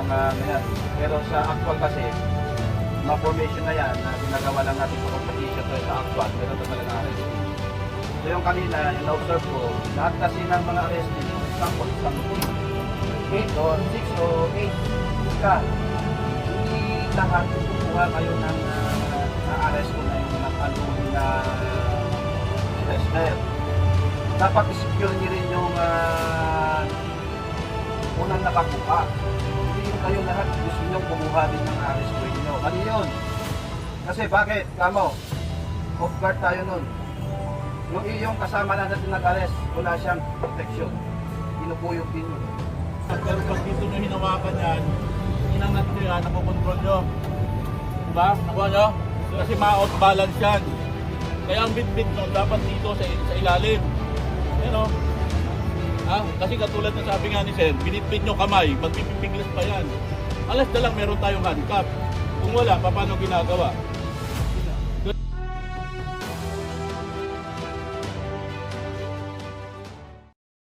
mga ganyan. Pero sa actual kasi, mga formation na yan, na ginagawa lang natin sa competition to sa actual, meron na talaga arresting. So yung kanina, yung na-observe ko, lahat kasi ng mga arresting, example, isang 8 or 6 o 8 ka, hindi lahat kukuha kayo ng na-arrest ko na yung nakaluhi na wrestler. Dapat i-secure nyo rin yung unang nakakuha. Hindi yung kayo lahat gusto nyo kumuha din ng arrest ko nyo. Ano yun? Kasi bakit? Kamo, off guard tayo nun. Yung iyong kasama na natin nag-arrest, wala siyang protection. Pinupuyog din yun. Pero pag dito nyo hinawakan yan, inangat nyo yan, nakokontrol nyo. Diba? Nakuha nyo? Kasi ma-outbalance yan. Kaya ang bit-bit nyo dapat dito sa ilalim. Yan o. Kasi katulad ng sabi nga ni Sen, binitbit nyo kamay, magpipipiglas pa yan. Alas na lang meron tayong handcuff. Kung wala, paano ginagawa?